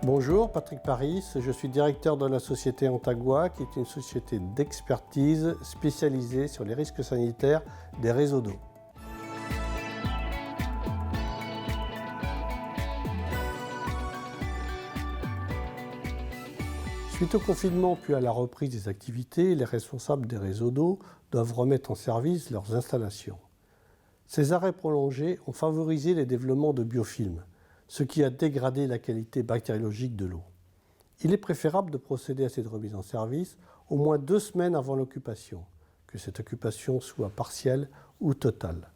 Bonjour, Patrick Paris, je suis directeur de la société Antagua, qui est une société d'expertise spécialisée sur les risques sanitaires des réseaux d'eau. Suite au confinement puis à la reprise des activités, les responsables des réseaux d'eau doivent remettre en service leurs installations. Ces arrêts prolongés ont favorisé les développements de biofilms, ce qui a dégradé la qualité bactériologique de l'eau. Il est préférable de procéder à cette remise en service au moins 2 semaines avant l'occupation, que cette occupation soit partielle ou totale.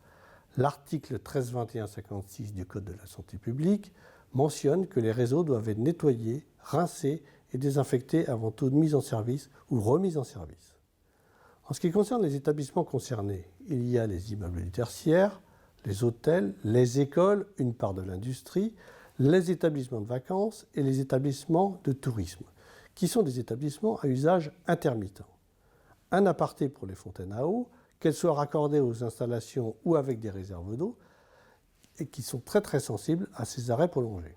L'article 1321-56 du Code de la santé publique mentionne que les réseaux doivent être nettoyés, rincés et désinfectés avant toute mise en service ou remise en service. En ce qui concerne les établissements concernés, il y a les immeubles du tertiaire, les hôtels, les écoles, une part de l'industrie, les établissements de vacances et les établissements de tourisme, qui sont des établissements à usage intermittent. Un aparté pour les fontaines à eau, qu'elles soient raccordées aux installations ou avec des réserves d'eau, et qui sont très sensibles à ces arrêts prolongés.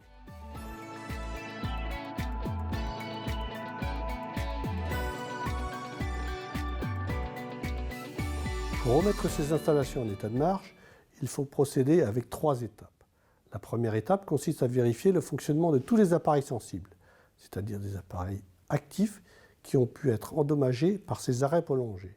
Pour remettre ces installations en état de marche, il faut procéder avec 3 étapes. La première étape consiste à vérifier le fonctionnement de tous les appareils sensibles, c'est-à-dire des appareils actifs qui ont pu être endommagés par ces arrêts prolongés.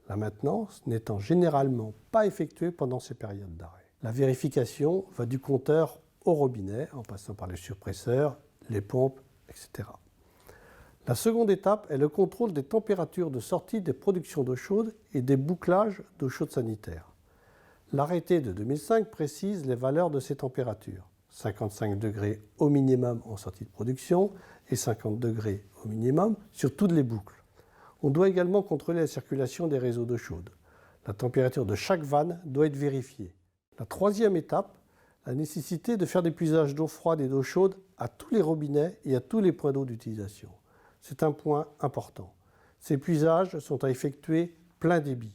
La maintenance n'étant généralement pas effectuée pendant ces périodes d'arrêt. La vérification va du compteur au robinet, en passant par les surpresseurs, les pompes, etc. La seconde étape est le contrôle des températures de sortie des productions d'eau chaude et des bouclages d'eau chaude sanitaire. L'arrêté de 2005 précise les valeurs de ces températures. 55 degrés au minimum en sortie de production et 50 degrés au minimum sur toutes les boucles. On doit également contrôler la circulation des réseaux d'eau chaude. La température de chaque vanne doit être vérifiée. La troisième étape, la nécessité de faire des puisages d'eau froide et d'eau chaude à tous les robinets et à tous les points d'eau d'utilisation. C'est un point important. Ces puisages sont à effectuer plein débit.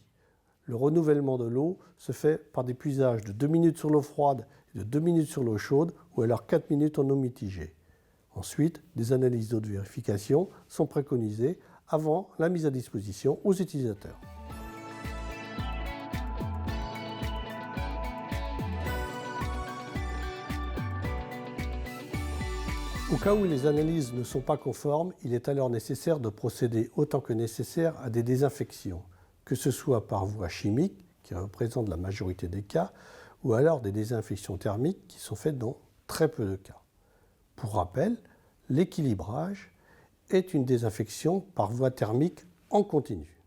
Le renouvellement de l'eau se fait par des puisages de 2 minutes sur l'eau froide et de 2 minutes sur l'eau chaude ou alors 4 minutes en eau mitigée. Ensuite, des analyses d'eau de vérification sont préconisées avant la mise à disposition aux utilisateurs. Au cas où les analyses ne sont pas conformes, il est alors nécessaire de procéder autant que nécessaire à des désinfections, que ce soit par voie chimique, qui représente la majorité des cas, ou alors des désinfections thermiques qui sont faites dans très peu de cas. Pour rappel, l'équilibrage est une désinfection par voie thermique en continu.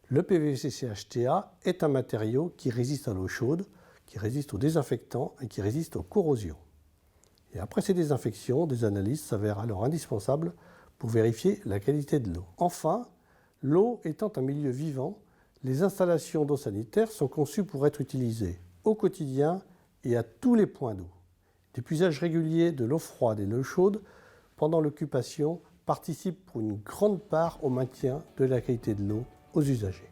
Le PVC-CHTA est un matériau qui résiste à l'eau chaude, qui résiste aux désinfectants et qui résiste aux corrosions. Et après ces désinfections, des analyses s'avèrent alors indispensables pour vérifier la qualité de l'eau. Enfin, l'eau étant un milieu vivant, les installations d'eau sanitaire sont conçues pour être utilisées au quotidien et à tous les points d'eau. Des puisages réguliers de l'eau froide et de l'eau chaude pendant l'occupation participent pour une grande part au maintien de la qualité de l'eau aux usagers.